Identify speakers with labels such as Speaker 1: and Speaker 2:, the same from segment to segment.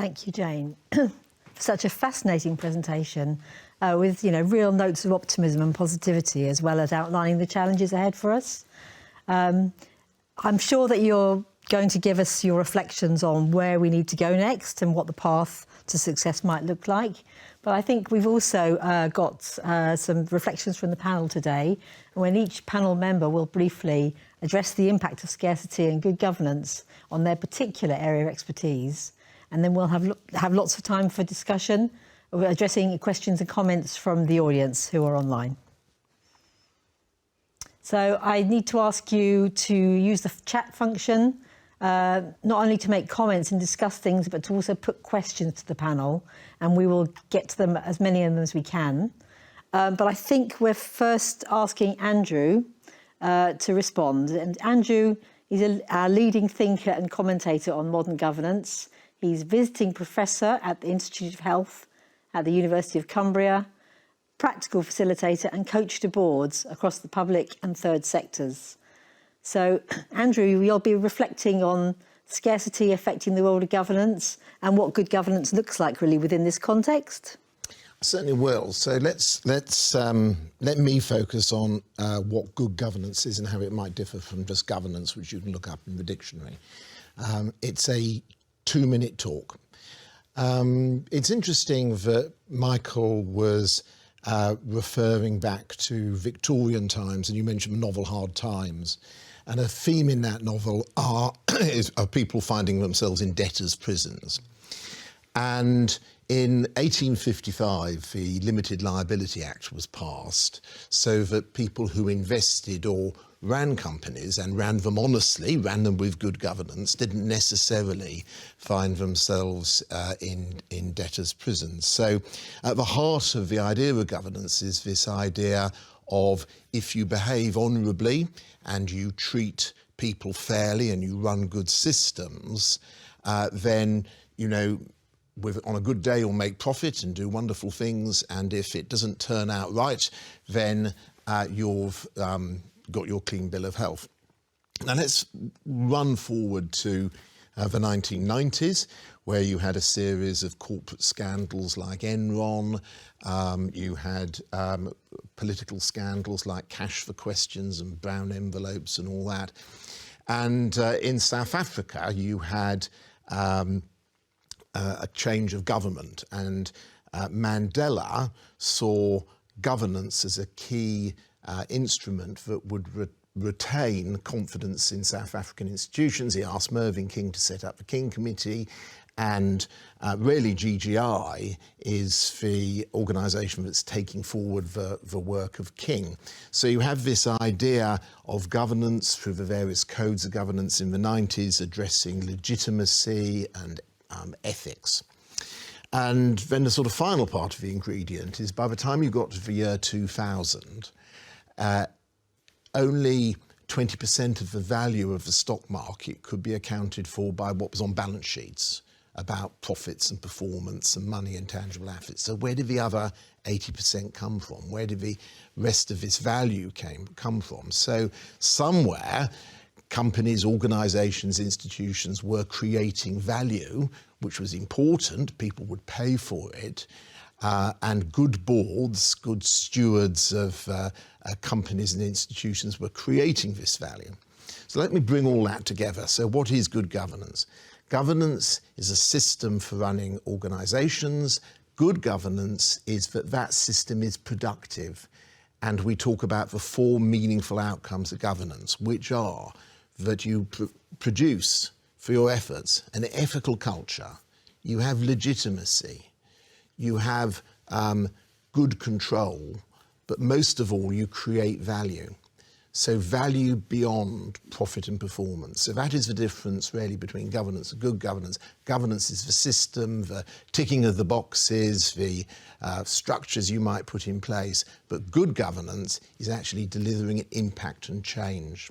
Speaker 1: Thank you, Jane, for such a fascinating presentation with, real notes of optimism and positivity, as well as outlining the challenges ahead for us. I'm sure that you're going to give us your reflections on where we need to go next and what the path to success might look like. But I think we've also got some reflections from the panel today, when each panel member will briefly address the impact of scarcity and good governance on their particular area of expertise. And then we'll have lots of time for discussion, addressing questions and comments from the audience who are online. So I need to ask you to use the chat function, not only to make comments and discuss things, but to also put questions to the panel, and we will get to them, as many of them as we can. But I think we're first asking Andrew to respond. And Andrew is our leading thinker and commentator on modern governance. He's visiting professor at the Institute of Health at the University of Cumbria, practical facilitator and coach to boards across the public and third sectors. So, Andrew, you'll be reflecting on scarcity affecting the world of governance and what good governance looks like really within this context.
Speaker 2: Certainly will. So let me focus on what good governance is and how it might differ from just governance, which you can look up in the dictionary. It's a 2-minute talk. It's interesting that Michael was referring back to Victorian times, and you mentioned the novel Hard Times. And a theme in that novel are people finding themselves in debtors' prisons. And in 1855, the Limited Liability Act was passed so that people who invested or ran companies and ran them honestly, ran them with good governance, didn't necessarily find themselves in debtors' prisons. So at the heart of the idea of governance is this idea of if you behave honourably and you treat people fairly and you run good systems, then, on a good day you'll make profit and do wonderful things, and if it doesn't turn out right, then you've got your clean bill of health. Now let's run forward to the 1990s, where you had a series of corporate scandals like Enron, you had political scandals like cash for questions and brown envelopes and all that. And in South Africa, you had a change of government, and Mandela saw governance as a key instrument that would retain confidence in South African institutions. He asked Mervyn King to set up the King Committee, and really GGI is the organisation that's taking forward the work of King. So you have this idea of governance through the various codes of governance in the 90s addressing legitimacy and ethics. And then the sort of final part of the ingredient is by the time you got to the year 2000, only 20% of the value of the stock market could be accounted for by what was on balance sheets about profits and performance and money and tangible assets. So where did the other 80% come from? Where did the rest of this value come from? So somewhere, companies, organisations, institutions were creating value, which was important, people would pay for it, and good boards, good stewards of companies and institutions were creating this value. So let me bring all that together. So what is good governance? Governance is a system for running organisations. Good governance is that system is productive. And we talk about the 4 meaningful outcomes of governance, which are that you produce for your efforts an ethical culture, you have legitimacy, you have good control, but most of all, you create value. So value beyond profit and performance. So that is the difference really between governance and good governance. Governance is the system, the ticking of the boxes, the structures you might put in place, but good governance is actually delivering impact and change.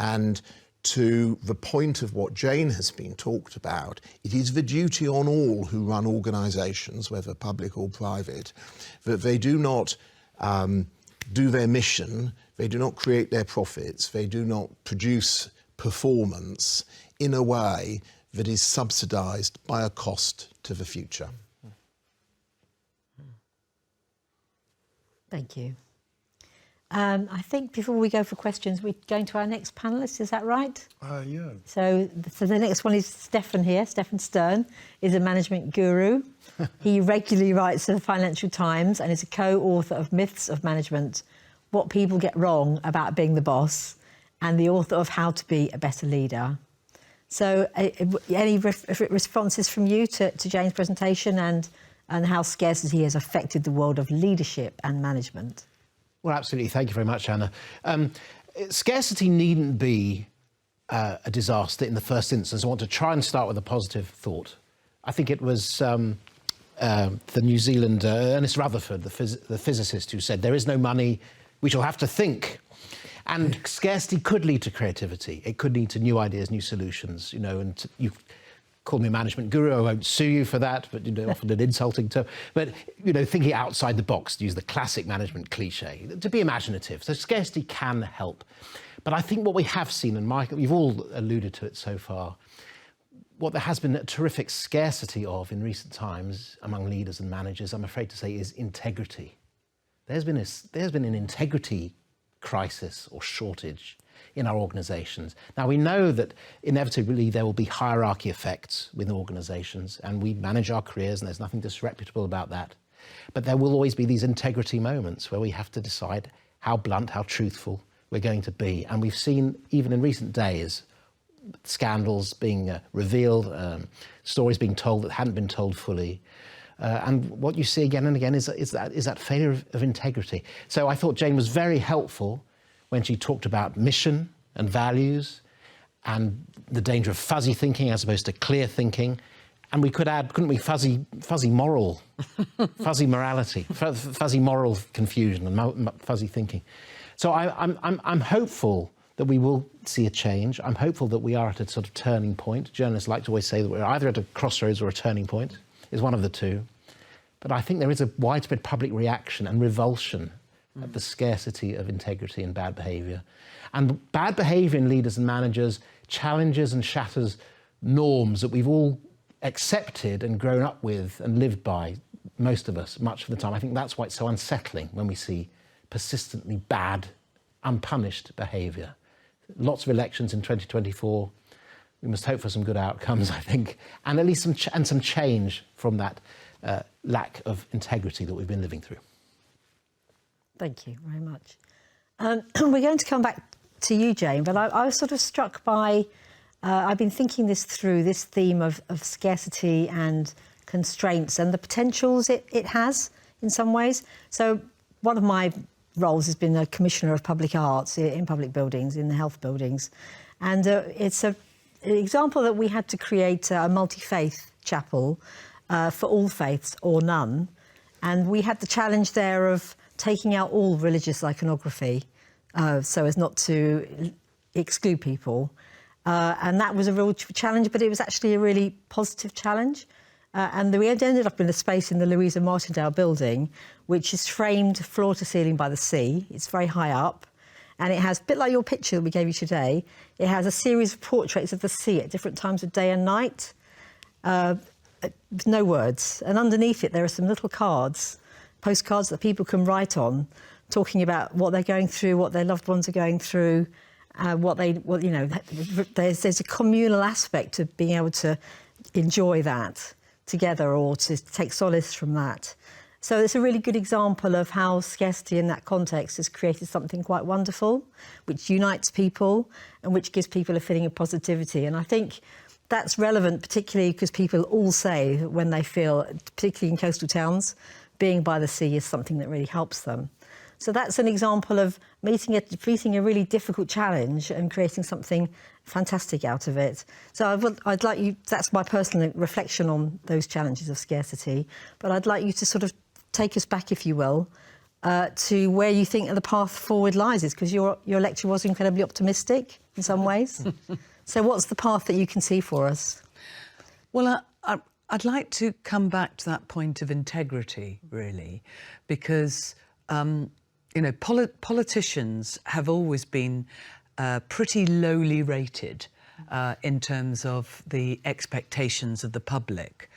Speaker 2: And to the point of what Jane has been talked about, it is the duty on all who run organisations, whether public or private, that they do not do their mission, they do not create their profits, they do not produce performance in a way that is subsidised by a cost prospect of a future.
Speaker 1: Thank you. I think before we go for questions, we're going to our next panellist, is that right?
Speaker 3: Yeah.
Speaker 1: So the next one is Stefan here. Stefan Stern is a management guru. He regularly writes for the Financial Times and is a co-author of Myths of Management, What People Get Wrong About Being the Boss, and the author of How to Be a Better Leader. So any responses from you to Jane's presentation and how scarcity has affected the world of leadership and management?
Speaker 4: Well, absolutely. Thank you very much, Anna. Scarcity needn't be a disaster in the first instance. I want to try and start with a positive thought. I think it was the New Zealand Ernest Rutherford, the physicist, who said, "There is no money, we shall have to think." And scarcity could lead to creativity. It could lead to new ideas, new solutions, you know, and you call me a management guru, I won't sue you for that, but, you know, often an insulting term. But, you know, thinking outside the box, to use the classic management cliche, to be imaginative. So scarcity can help. But I think what we have seen, and Michael, you've all alluded to it so far, what there has been a terrific scarcity of in recent times among leaders and managers, I'm afraid to say, is integrity. There's been an integrity crisis or shortage in our organisations. Now, we know that inevitably there will be hierarchy effects within organisations, and we manage our careers, and there's nothing disreputable about that. But there will always be these integrity moments where we have to decide how blunt, how truthful we're going to be. And we've seen, even in recent days, scandals being revealed, stories being told that hadn't been told fully. And what you see again and again is that failure of integrity. So I thought Jane was very helpful when she talked about mission and values and the danger of fuzzy thinking as opposed to clear thinking. And we could add, couldn't we, fuzzy moral, fuzzy morality, fuzzy moral confusion and fuzzy thinking. So I'm hopeful that we will see a change. I'm hopeful that we are at a sort of turning point. Journalists like to always say that we're either at a crossroads or a turning point. Is one of the two. But I think there is a widespread public reaction and revulsion at the scarcity of integrity and bad behaviour. And bad behaviour in leaders and managers challenges and shatters norms that we've all accepted and grown up with and lived by, most of us, much of the time. I think that's why it's so unsettling when we see persistently bad, unpunished behaviour. Lots of elections in 2024. We must hope for some good outcomes, I think, and at least some change from that lack of integrity that we've been living through.
Speaker 1: Thank you very much. We're going to come back to you, Jane, but I was sort of struck by, I've been thinking this through, this theme of scarcity and constraints and the potentials it has in some ways. So one of my roles has been a commissioner of public arts in public buildings, in the health buildings. And it's an example that we had to create a multi-faith chapel for all faiths or none. And we had the challenge there of taking out all religious iconography so as not to exclude people. And that was a real challenge, but it was actually a really positive challenge. And we ended up in a space in the Louisa Martindale building, which is framed floor to ceiling by the sea. It's very high up. And it has, a bit like your picture that we gave you today, it has a series of portraits of the sea at different times of day and night. No words. And underneath it, there are some little cards, postcards that people can write on, talking about what they're going through, what their loved ones are going through, there's a communal aspect of being able to enjoy that together or to take solace from that. So it's a really good example of how scarcity in that context has created something quite wonderful, which unites people and which gives people a feeling of positivity. And I think that's relevant, particularly because people all say that when they feel, particularly in coastal towns, being by the sea is something that really helps them. So that's an example of meeting a really difficult challenge and creating something fantastic out of it. So I'd like you, that's my personal reflection on those challenges of scarcity, but I'd like you to sort of take us back, if you will, to where you think the path forward lies, because your lecture was incredibly optimistic in some ways. So what's the path that you can see for us?
Speaker 5: Well, I'd like to come back to that point of integrity, really, because politicians have always been pretty lowly rated in terms of the expectations of the public.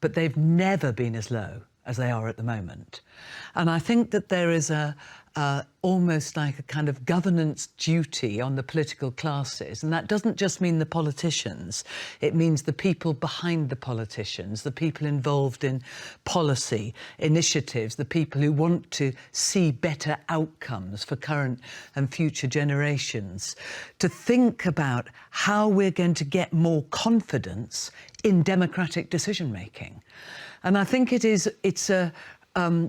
Speaker 5: but they've never been as low as they are at the moment. And I think that there is almost like a kind of governance duty on the political classes, and that doesn't just mean the politicians, it means the people behind the politicians, the people involved in policy initiatives, the people who want to see better outcomes for current and future generations, to think about how we're going to get more confidence in democratic decision making. And I think it's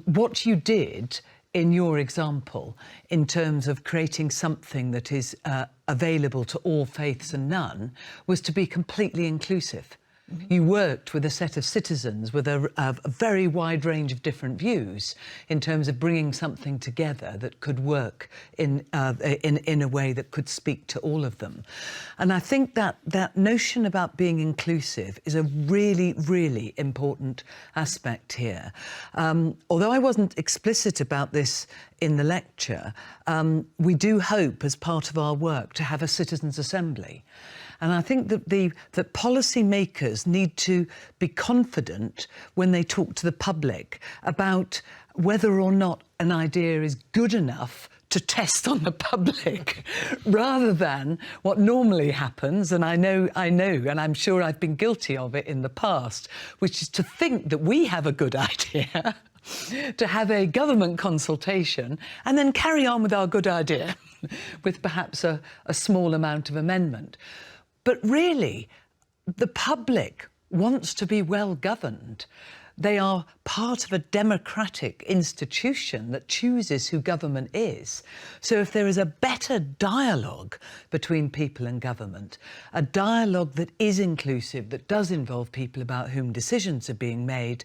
Speaker 5: what you did in your example in terms of creating something that is available to all faiths and none was to be completely inclusive. You worked with a set of citizens with a very wide range of different views in terms of bringing something together that could work in a way that could speak to all of them. And I think that notion about being inclusive is a really, really important aspect here. Although I wasn't explicit about this in the lecture, we do hope as part of our work to have a citizens' assembly. And I think that that policymakers need to be confident when they talk to the public about whether or not an idea is good enough to test on the public, rather than what normally happens, and I know, and I'm sure I've been guilty of it in the past, which is to think that we have a good idea, to have a government consultation, and then carry on with our good idea with perhaps a small amount of amendment. But really, the public wants to be well governed. They are part of a democratic institution that chooses who government is. So if there is a better dialogue between people and government, a dialogue that is inclusive, that does involve people about whom decisions are being made,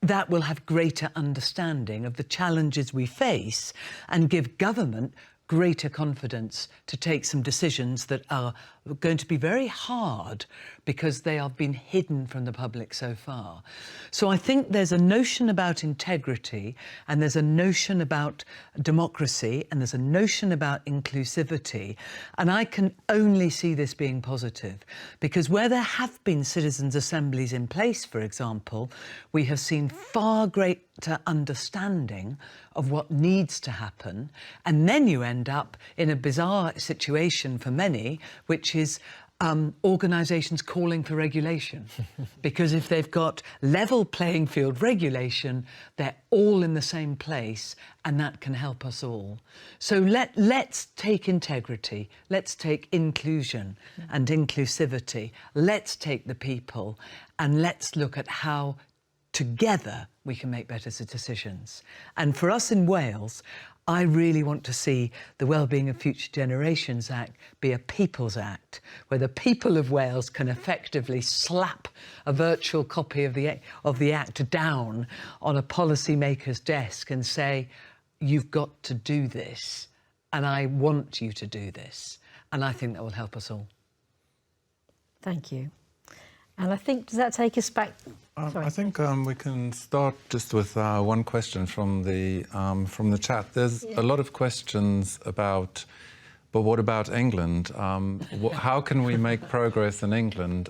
Speaker 5: that will have greater understanding of the challenges we face and give government greater confidence to take some decisions that are going to be very hard because they have been hidden from the public so far. So I think there's a notion about integrity, and there's a notion about democracy, and there's a notion about inclusivity, and I can only see this being positive, because where there have been citizens' assemblies in place, for example, we have seen far greater understanding of what needs to happen, and then you end up in a bizarre situation for many, which is organisations calling for regulation. Because if they've got level playing field regulation, they're all in the same place, and that can help us all. So let's take integrity, let's take inclusion and inclusivity, let's take the people, and let's look at how together we can make better decisions. And for us in Wales, I really want to see the Wellbeing of Future Generations Act be a People's Act, where the people of Wales can effectively slap a virtual copy of the Act down on a policymaker's desk and say, you've got to do this, and I want you to do this. And I think that will help us all. Thank you.
Speaker 1: And I think, does that take us back?
Speaker 3: I think we can start just with one question from the chat. There's a lot of questions about, but what about England? How can we make progress in England?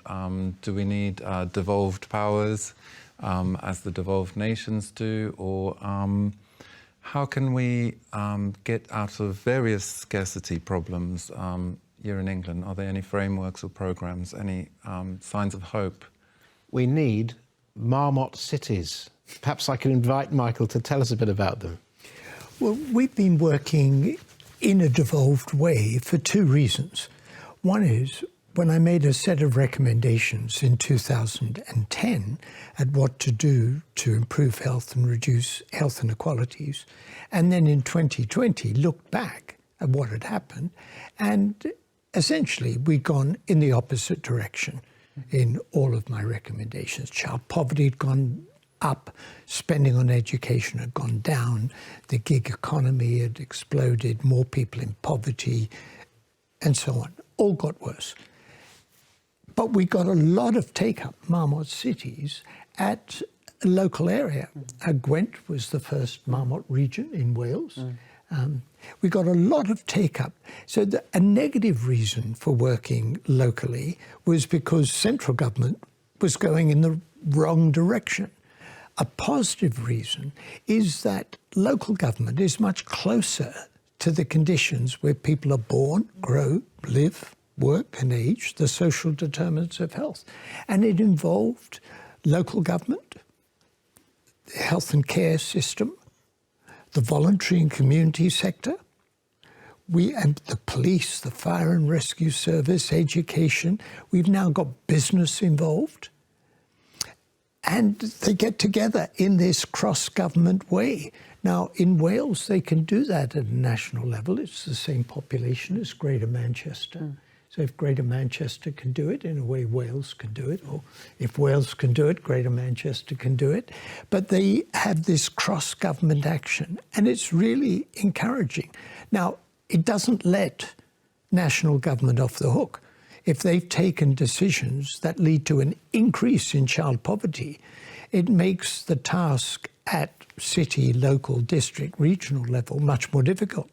Speaker 3: Do we need devolved powers, as the devolved nations do, or how can we get out of various scarcity problems here in England? Are there any frameworks or programmes, any signs of hope?
Speaker 4: We need marmot cities. Perhaps I can invite Michael to tell us a bit about them.
Speaker 6: Well, we've been working in a devolved way for two reasons. One is, when I made a set of recommendations in 2010 at what to do to improve health and reduce health inequalities, and then in 2020 looked back at what had happened, and essentially we'd gone in the opposite direction in all of my recommendations. Child poverty had gone up, spending on education had gone down, the gig economy had exploded, more people in poverty, and so on. All got worse. But we got a lot of take-up, marmot cities, at a local area. Gwent was the first marmot region in Wales. We got a lot of take-up. So a negative reason for working locally was because central government was going in the wrong direction. A positive reason is that local government is much closer to the conditions where people are born, grow, live, work and age, the social determinants of health. And it involved local government, the health and care system, the voluntary and community sector, and the police, the fire and rescue service, education. We've now got business involved. And they get together in this cross-government way. Now, in Wales, they can do that at a national level. It's the same population as Greater Manchester. So if Greater Manchester can do it, in a way Wales can do it. Or if Wales can do it, Greater Manchester can do it. But they have this cross-government action, and it's really encouraging. Now, it doesn't let national government off the hook. If they've taken decisions that lead to an increase in child poverty, it makes the task at city, local, district, regional level much more difficult.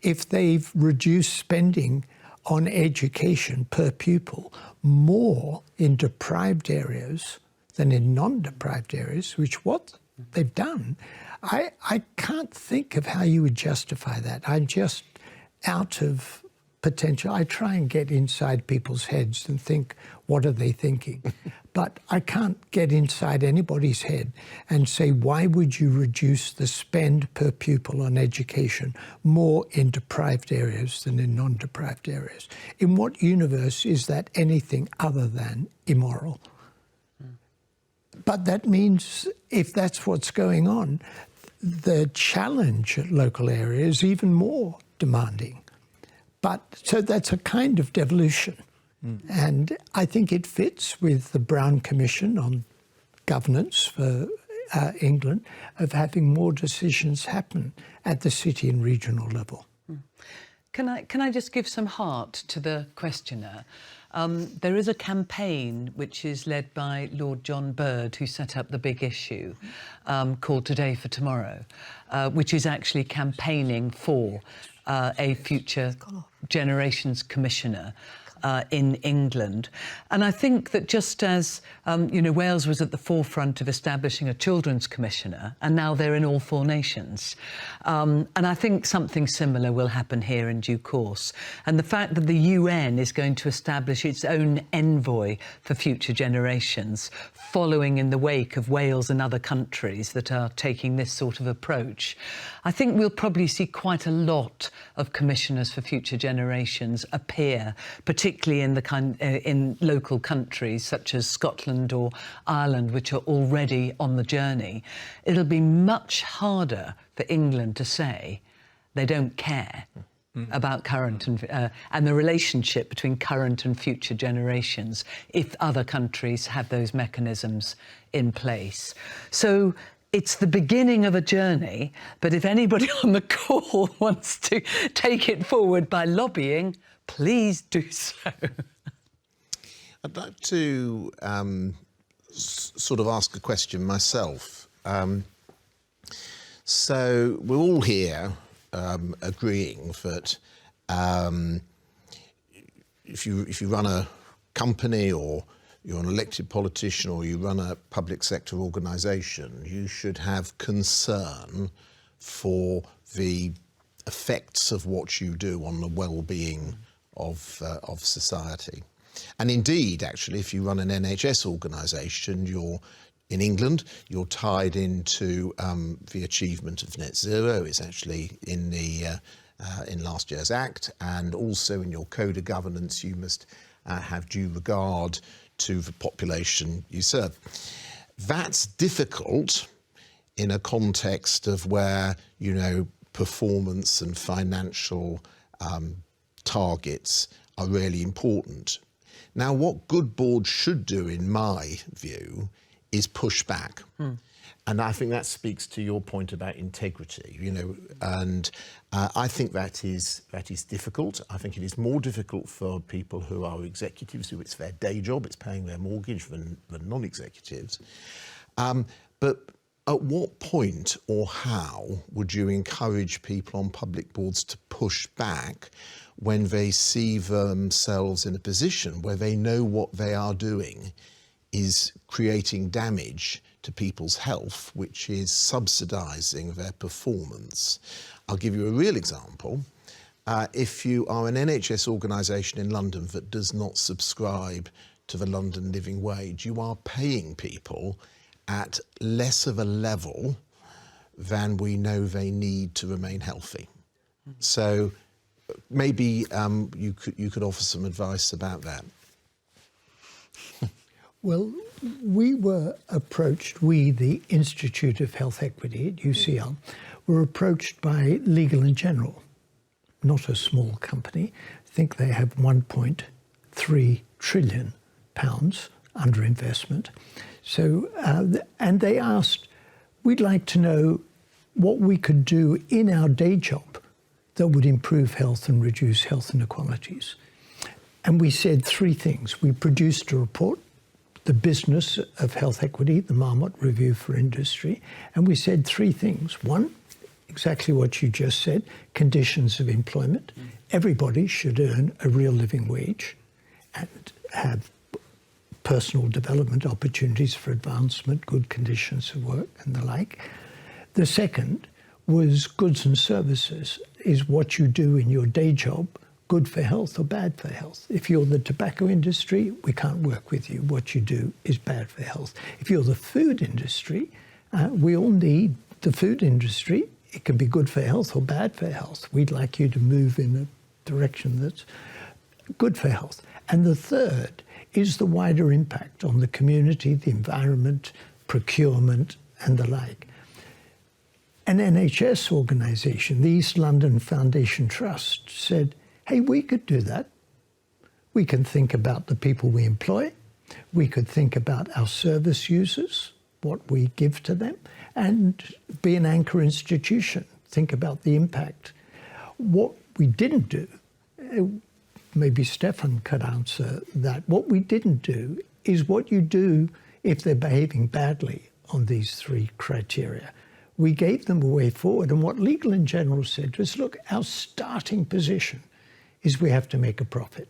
Speaker 6: If they've reduced spending on education per pupil more in deprived areas than in non-deprived areas, which what they've done, I can't think of how you would justify that. I'm just out of potential. I try and get inside people's heads and think, what are they thinking? But I can't get inside anybody's head and say, why would you reduce the spend per pupil on education more in deprived areas than in non-deprived areas? In what universe is that anything other than immoral? But that means if that's what's going on, the challenge at local areas is even more demanding. But so that's a kind of devolution. And I think it fits with the Brown Commission on governance for England of having more decisions happen at the city and regional level.
Speaker 5: Can I just give some heart to the questioner? There is a campaign which is led by Lord John Bird, who set up the big issue, called Today for Tomorrow, which is actually campaigning for a future generations commissioner in England. And I think that just as, Wales was at the forefront of establishing a children's commissioner, and now they're in all 4 nations. And I think something similar will happen here in due course. And the fact that the UN is going to establish its own envoy for future generations, following in the wake of Wales and other countries that are taking this sort of approach, I think we'll probably see quite a lot of commissioners for future generations appear, particularly in local countries such as Scotland or Ireland, which are already on the journey. It'll be much harder for England to say they don't care about current and the relationship between current and future generations if other countries have those mechanisms in place. So it's the beginning of a journey, but if anybody on the call wants to take it forward by lobbying, please do so.
Speaker 2: I'd like to sort of ask a question myself. So we're all here agreeing that if you run a company or you're an elected politician or you run a public sector organisation, you should have concern for the effects of what you do on the well-being of society. And indeed, actually, if you run an NHS organisation, in England, you're tied into the achievement of net zero. It's actually in last year's Act, and also in your code of governance, you must have due regard to the population you serve. That's difficult in a context of where, performance and financial targets are really important. Now, what good boards should do, in my view, is push back. And I think that speaks to your point about integrity, and I think that is difficult. I think it is more difficult for people who are executives, who it's their day job, it's paying their mortgage, than non-executives. But at what point or how would you encourage people on public boards to push back when they see themselves in a position where they know what they are doing is creating damage to people's health, which is subsidising their performance. I'll give you a real example. If you are an NHS organisation in London that does not subscribe to the London living wage, you are paying people at less of a level than we know they need to remain healthy. So maybe you could offer some advice about that.
Speaker 6: Well, we were approached, we, the Institute of Health Equity at UCL, were approached by Legal & General, not a small company. I think they have £1.3 trillion under investment. So, and they asked, we'd like to know what we could do in our day job that would improve health and reduce health inequalities. And we said three things. We produced a report, The Business of Health Equity, the Marmot Review for Industry, and we said three things. One, exactly what you just said, conditions of employment. Everybody should earn a real living wage and have personal development opportunities for advancement, good conditions of work and the like. The second was goods and services. Is what you do in your day job good for health or bad for health? If you're the tobacco industry, we can't work with you. What you do is bad for health. If you're the food industry, we all need the food industry. It can be good for health or bad for health. We'd like you to move in a direction that's good for health. And the third is the wider impact on the community, the environment, procurement, and the like. An NHS organisation, the East London Foundation Trust, said, hey, we could do that. We can think about the people we employ. We could think about our service users, what we give to them, and be an anchor institution. Think about the impact. What we didn't do, maybe Stefan could answer that. What we didn't do is what you do if they're behaving badly on these three criteria. We gave them a way forward. And what Legal & General said was, look, our starting position is we have to make a profit.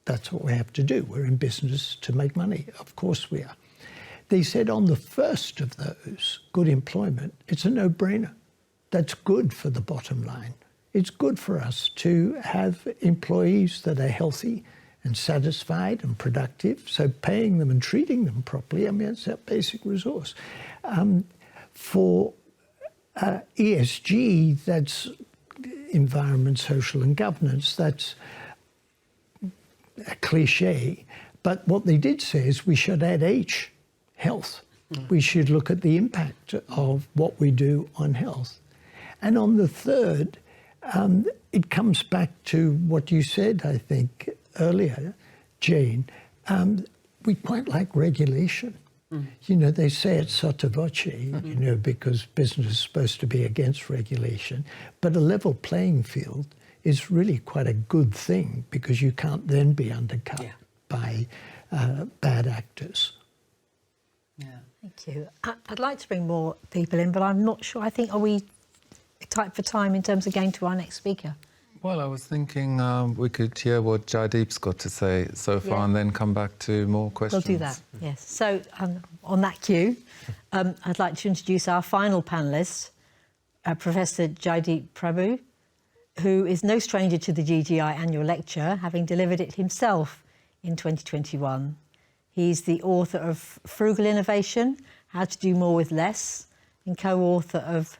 Speaker 6: That's what we have to do. We're in business to make money. Of course we are. They said on the first of those, good employment, it's a no-brainer. That's good for the bottom line. It's good for us to have employees that are healthy and satisfied and productive. So paying them and treating them properly, I mean, it's a basic resource. For ESG, that's environment, social and governance, that's a cliche. But what they did say is we should add H, health. We should look at the impact of what we do on health. And on the third, it comes back to what you said, I think, earlier, Jane. We quite like regulation. You know, they say it sotto voce, you know, because business is supposed to be against regulation. But a level playing field is really quite a good thing because you can't then be undercut by bad actors.
Speaker 1: Yeah. Thank you. I'd like to bring more people in, but I'm not sure. I think, are we tight for time in terms of going to our next speaker?
Speaker 3: Well, I was thinking we could hear what Jaideep's got to say so far and then come back to more questions.
Speaker 1: We'll do that, yes. So on that cue, I'd like to introduce our final panellist, Professor Jaideep Prabhu, who is no stranger to the GGI Annual Lecture, having delivered it himself in 2021. He's the author of Frugal Innovation, How to Do More with Less, and co-author of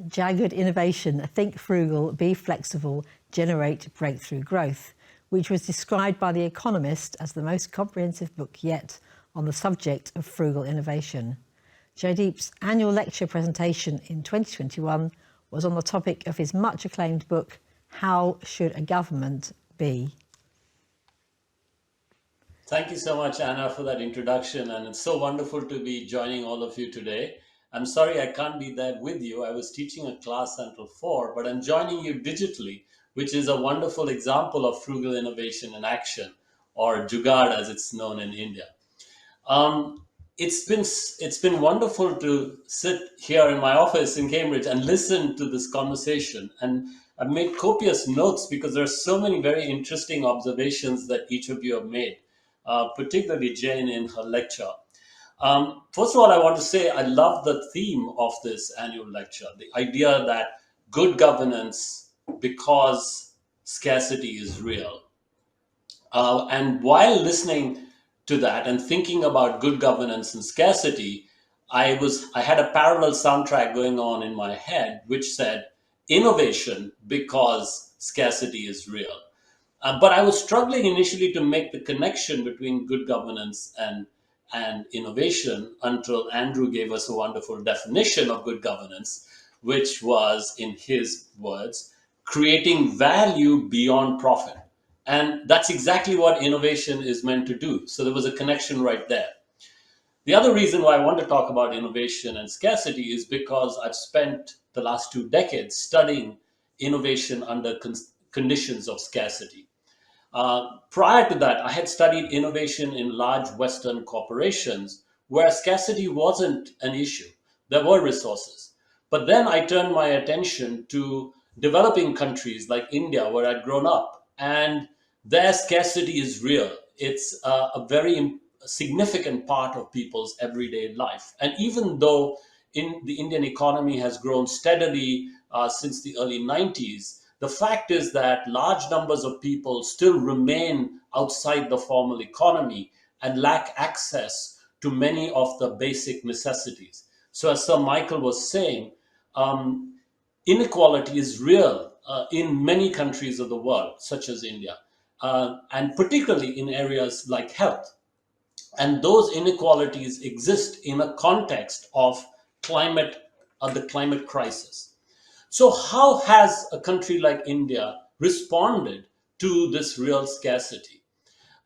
Speaker 1: Jagged Innovation, Think Frugal, Be Flexible, Generate Breakthrough Growth, which was described by The Economist as the most comprehensive book yet on the subject of frugal innovation. Jaideep's annual lecture presentation in 2021 was on the topic of his much acclaimed book, How Should a Government Be?
Speaker 7: Thank you so much, Anna, for that introduction, and it's so wonderful to be joining all of you today. I'm sorry I can't be there with you. I was teaching a class until 4, but I'm joining you digitally, which is a wonderful example of frugal innovation in action, or Jugaad as it's known in India. It's been wonderful to sit here in my office in Cambridge and listen to this conversation. And I've made copious notes because there are so many very interesting observations that each of you have made. particularly Jane in her lecture. First of all, I want to say I love the theme of this annual lecture, the idea that good governance because scarcity is real. And while listening to that and thinking about good governance and scarcity, I had a parallel soundtrack going on in my head, which said innovation because scarcity is real. But I was struggling initially to make the connection between good governance and innovation until Andrew gave us a wonderful definition of good governance, which was, in his words, creating value beyond profit. And that's exactly what innovation is meant to do. So there was a connection right there. The other reason why I want to talk about innovation and scarcity is because I've spent the last 2 decades studying innovation under conditions of scarcity. Prior to that, I had studied innovation in large Western corporations where scarcity wasn't an issue. There were resources. But then I turned my attention to developing countries like India, where I'd grown up, and their scarcity is real. It's a very significant part of people's everyday life. And even though the Indian economy has grown steadily since the early 90s, the fact is that large numbers of people still remain outside the formal economy and lack access to many of the basic necessities. So as Sir Michael was saying, inequality is real in many countries of the world, such as India, and particularly in areas like health. And those inequalities exist in a context of the climate crisis. So how has a country like India responded to this real scarcity?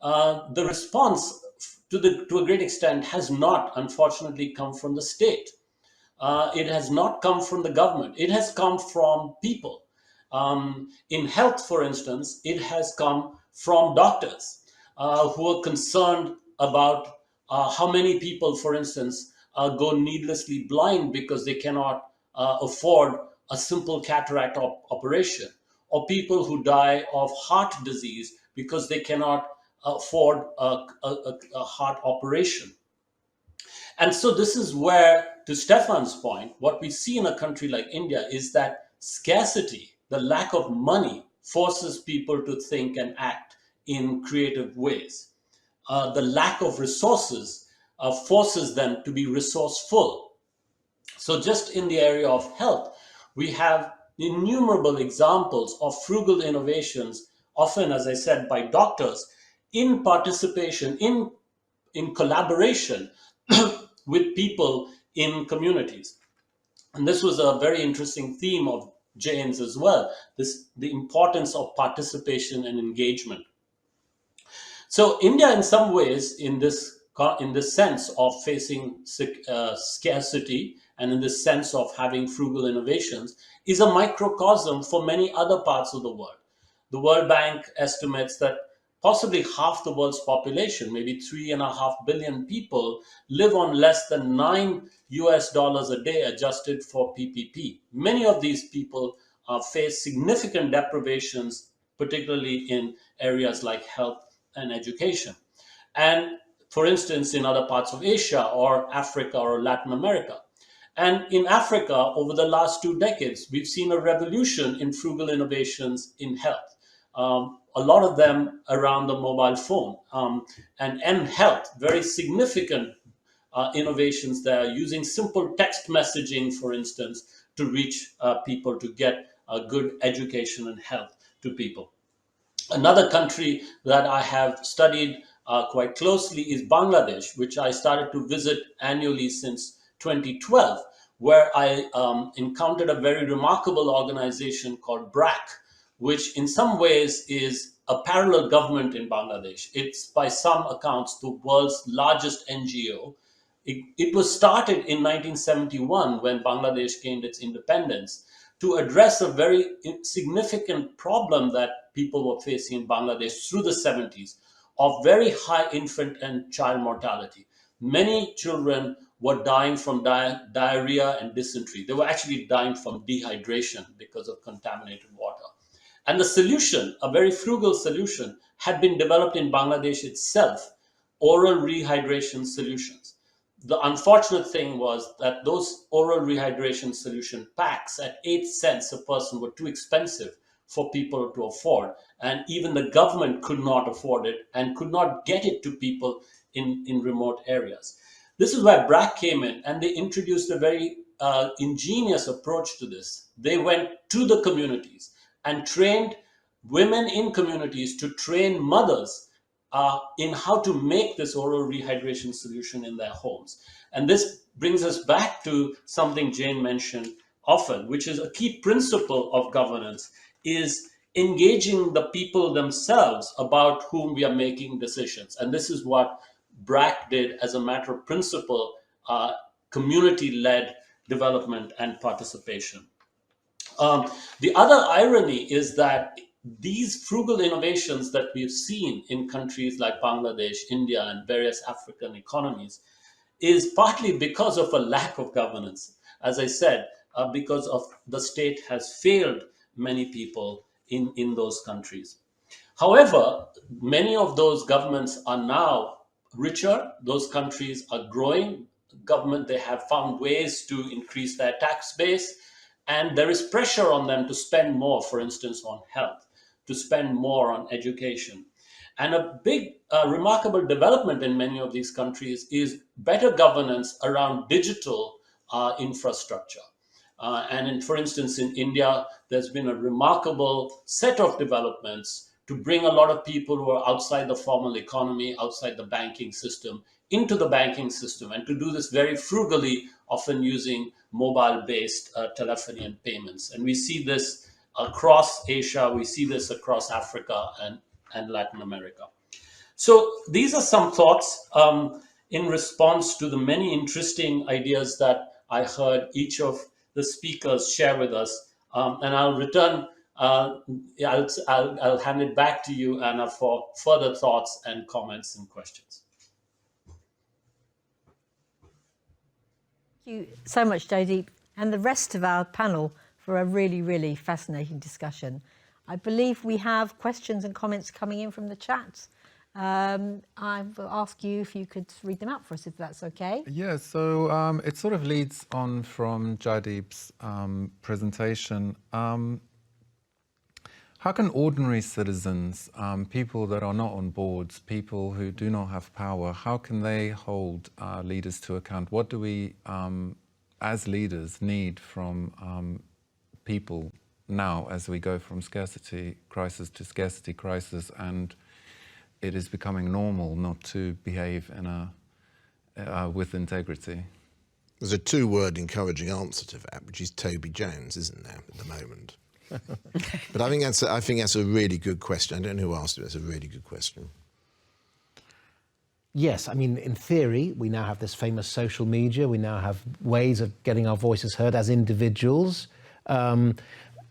Speaker 7: The response, to a great extent, has not, unfortunately, come from the state. It has not come from the government. It has come from people. In health, for instance, it has come from doctors who are concerned about how many people, for instance, go needlessly blind because they cannot afford a simple cataract operation, or people who die of heart disease because they cannot afford a heart operation. And so this is where, to Stefan's point, what we see in a country like India is that scarcity, the lack of money, forces people to think and act in creative ways. The lack of resources forces them to be resourceful. So just in the area of health, we have innumerable examples of frugal innovations, often, as I said, by doctors, in participation, in collaboration with people in communities. And this was a very interesting theme of Jane's as well, the importance of participation and engagement. So India, in some ways, in this sense of facing scarcity and in this sense of having frugal innovations, is a microcosm for many other parts of the world. The World Bank estimates that possibly half the world's population, maybe 3.5 billion people, live on less than $9 a day adjusted for PPP. Many of these people face significant deprivations, particularly in areas like health and education. And for instance, in other parts of Asia or Africa or Latin America. And in Africa, over the last 2 decades, we've seen a revolution in frugal innovations in health. A lot of them around the mobile phone and health, very significant innovations there, using simple text messaging, for instance, to reach people, to get good education and health to people. Another country that I have studied quite closely is Bangladesh, which I started to visit annually since 2012, where I encountered a very remarkable organization called BRAC, which in some ways is a parallel government in Bangladesh. It's, by some accounts, the world's largest NGO. It was started in 1971 when Bangladesh gained its independence to address a very significant problem that people were facing in Bangladesh through the 70s of very high infant and child mortality. Many children were dying from diarrhea and dysentery. They were actually dying from dehydration because of contaminated water. And the solution, a very frugal solution, had been developed in Bangladesh itself oral rehydration solutions. The unfortunate thing was that those oral rehydration solution packs at 8 cents a person were too expensive for people to afford. And even the government could not afford it and could not get it to people in remote areas. This is where BRAC came in, and they introduced a very ingenious approach to this. They went to the communities and trained women in communities to train mothers in how to make this oral rehydration solution in their homes. And this brings us back to something Jane mentioned often, which is a key principle of governance, is engaging the people themselves about whom we are making decisions. And this is what BRAC did as a matter of principle, community-led development and participation. The other irony is that these frugal innovations that we've seen in countries like Bangladesh, India, and various African economies is partly because of a lack of governance. As I said, because of the state has failed many people in those countries. However, many of those governments are now richer. Those countries are growing. They have found ways to increase their tax base, and there is pressure on them to spend more, for instance, on health, to spend more on education. And a big, remarkable development in many of these countries is better governance around digital infrastructure. For instance, in India, there's been a remarkable set of developments to bring a lot of people who are outside the formal economy, outside the banking system, into the banking system, and to do this very frugally, often using mobile-based telephony and payments. And we see this across Asia, we see this across Africa and Latin America. So these are some thoughts in response to the many interesting ideas that I heard each of the speakers share with us. And I'll return, I'll hand it back to you, Anna, for further thoughts and comments and questions.
Speaker 1: Thank you so much, Jaideep, and the rest of our panel for a really, really fascinating discussion. I believe we have questions and comments coming in from the chat. I will ask you if you could read them out for us, if that's okay.
Speaker 3: Yeah, so it sort of leads on from Jaideep's presentation. How can ordinary citizens, people that are not on boards, people who do not have power, how can they hold leaders to account? What do we, as leaders, need from people now as we go from scarcity crisis to scarcity crisis, and it is becoming normal not to behave in with integrity?
Speaker 2: There's a two-word encouraging answer to that, which is Toby Jones, isn't there, at the moment? But I think that's a really good question. I don't know who asked it, but it's a really good question.
Speaker 4: Yes, I mean, in theory, we now have this famous social media. We now have ways of getting our voices heard as individuals.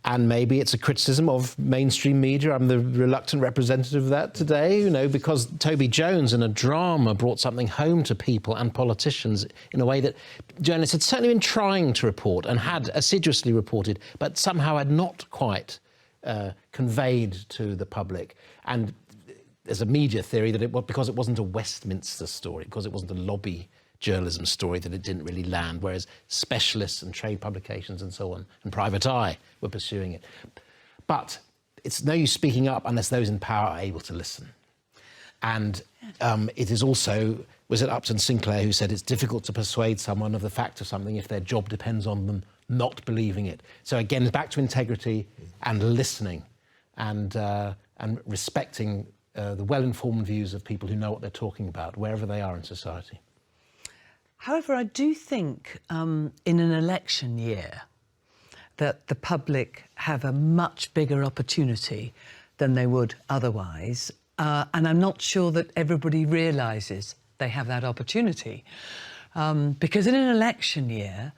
Speaker 4: And maybe it's a criticism of mainstream media. I'm the reluctant representative of that today, you know, because Toby Jones in a drama brought something home to people and politicians in a way that journalists had certainly been trying to report and had assiduously reported, but somehow had not quite conveyed to the public. And there's a media theory that because it wasn't a Westminster story, because it wasn't a lobby journalism story, that it didn't really land, whereas specialists and trade publications and so on, and Private Eye were pursuing it. But it's no use speaking up unless those in power are able to listen. And it is also, was it Upton Sinclair who said it's difficult to persuade someone of the fact of something if their job depends on them not believing it. So again, back to integrity and listening and respecting the well-informed views of people who know what they're talking about, wherever they are in society.
Speaker 5: However, I do think in an election year that the public have a much bigger opportunity than they would otherwise. And I'm not sure that everybody realises they have that opportunity. Because in an election year,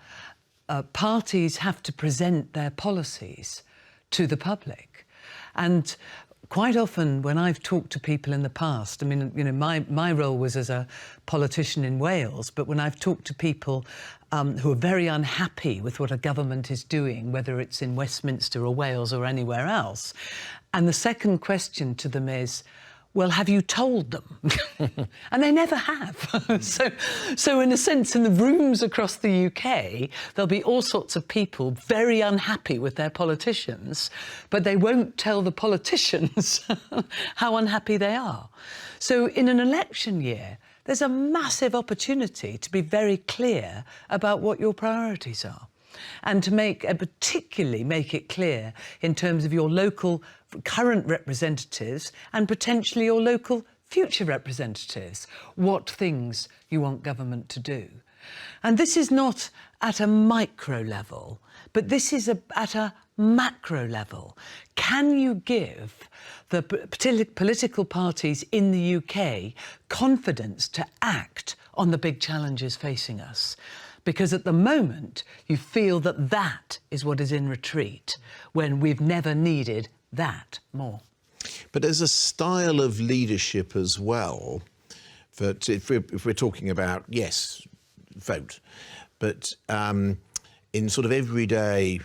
Speaker 5: parties have to present their policies to the public. And quite often, when I've talked to people in the past, I mean, you know, my role was as a politician in Wales, but when I've talked to people who are very unhappy with what a government is doing, whether it's in Westminster or Wales or anywhere else, and the second question to them is, well, have you told them? And they never have. So in a sense, in the rooms across the UK, there'll be all sorts of people very unhappy with their politicians, but they won't tell the politicians how unhappy they are. So in an election year, there's a massive opportunity to be very clear about what your priorities are, and to particularly make it clear in terms of your local current representatives and potentially your local future representatives, what things you want government to do. And this is not at a micro level, but this is at a macro level. Can you give the political parties in the UK confidence to act on the big challenges facing us? Because at the moment, you feel that that is what is in retreat, when we've never needed that more.
Speaker 2: But there's a style of leadership as well that if we're talking about, yes, vote, but in sort of everyday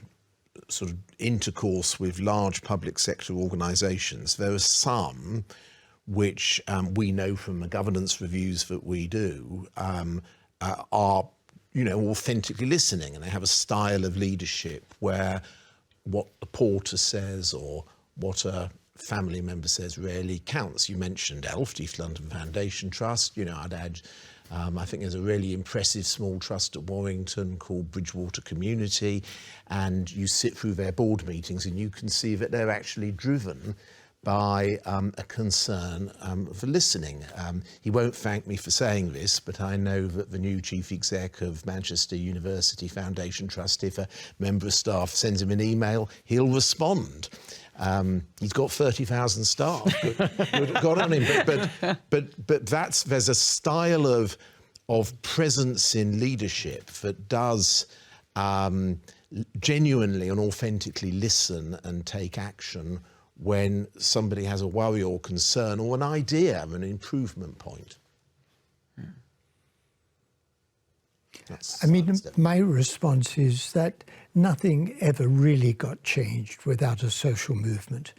Speaker 2: sort of intercourse with large public sector organisations, there are some which we know from the governance reviews that we do are, you know, authentically listening, and they have a style of leadership where what the porter says or what a family member says rarely counts. You mentioned ELF, East London Foundation Trust. You know, I'd add, I think there's a really impressive small trust at Warrington called Bridgewater Community, and you sit through their board meetings and you can see that they're actually driven by a concern for listening. He won't thank me for saying this, but I know that the new chief exec of Manchester University Foundation Trust, if a member of staff sends him an email, he'll respond. He's got 30,000 staff. Got on him, but there's a style of presence in leadership that does genuinely and authentically listen and take action when somebody has a worry or concern or an idea of an improvement point.
Speaker 6: I mean, my response is that nothing ever really got changed without a social movement.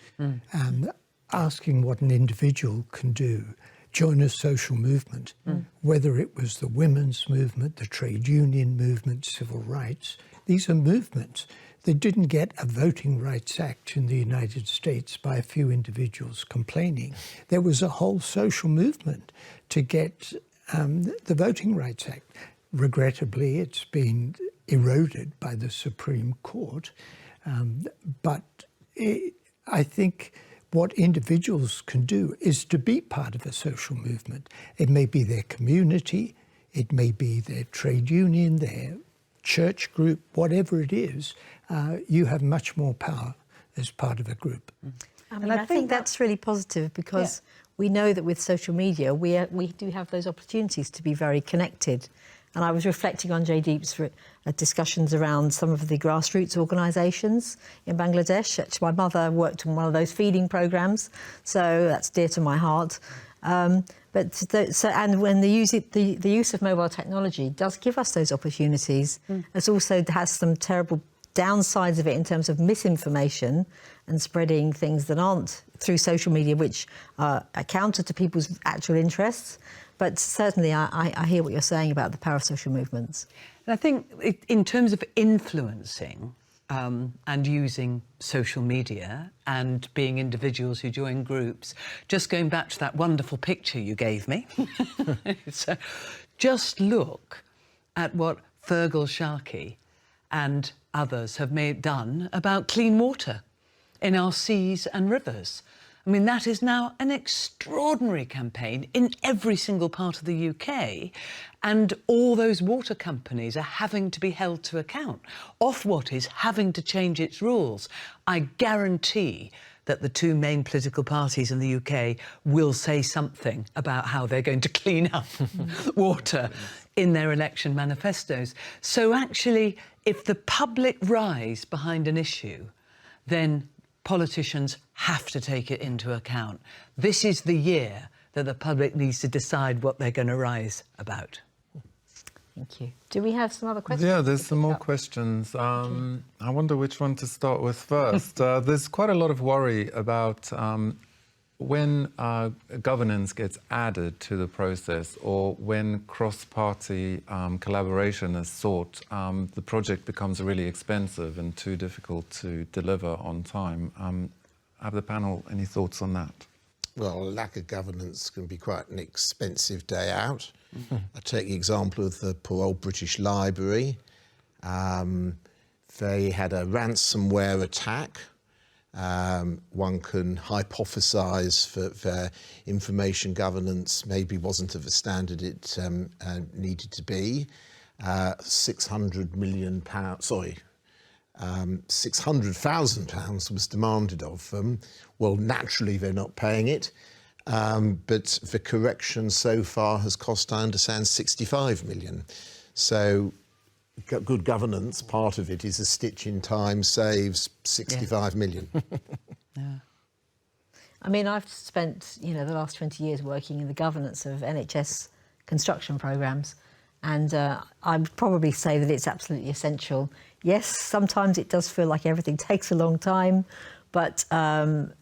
Speaker 6: Asking what an individual can do, join a social movement, whether it was the women's movement, the trade union movement, civil rights, these are movements. They didn't get a Voting Rights Act in the United States by a few individuals complaining. There was a whole social movement to get the Voting Rights Act. Regrettably, it's been eroded by the Supreme Court. But I think what individuals can do is to be part of a social movement. It may be their community, it may be their trade union, their church group, whatever it is, you have much more power as part of a group.
Speaker 1: And I think that's really positive, because we know that with social media, we do have those opportunities to be very connected. And I was reflecting on Jay Deep's discussions around some of the grassroots organisations in Bangladesh. Actually, my mother worked on one of those feeding programmes, so that's dear to my heart. And when the use of mobile technology does give us those opportunities, it also has some terrible downsides of it in terms of misinformation and spreading things that aren't through social media, which are counter to people's actual interests. But certainly I hear what you're saying about the power of social movements.
Speaker 5: And I think in terms of influencing and using social media and being individuals who join groups, just going back to that wonderful picture you gave me, so just look at what Fergal Sharkey and others have done about clean water in our seas and rivers. I mean, that is now an extraordinary campaign in every single part of the UK, and all those water companies are having to be held to account. Ofwat is having to change its rules. I guarantee that the two main political parties in the UK will say something about how they're going to clean up water in their election manifestos. So actually, if the public rise behind an issue, then politicians have to take it into account. This is the year that the public needs to decide what they're going to rise about.
Speaker 1: Thank you. Do we have some other questions?
Speaker 3: Yeah, there's some more questions. I wonder which one to start with first. There's quite a lot of worry about when governance gets added to the process, or when cross-party collaboration is sought, the project becomes really expensive and too difficult to deliver on time. Have the panel any thoughts on that?
Speaker 2: Well, lack of governance can be quite an expensive day out. I take the example of the poor old British Library. They had a ransomware attack. One can hypothesise that information governance maybe wasn't of the standard it needed to be. £600,000 was demanded of them. Well, naturally they're not paying it, but the correction so far has cost, I understand, 65 million. So good governance, part of it is a stitch in time saves 65 million.
Speaker 5: Yeah.
Speaker 1: I mean, I've spent, the last 20 years working in the governance of NHS construction programmes, and I would probably say that it's absolutely essential. Yes, sometimes it does feel like everything takes a long time, but in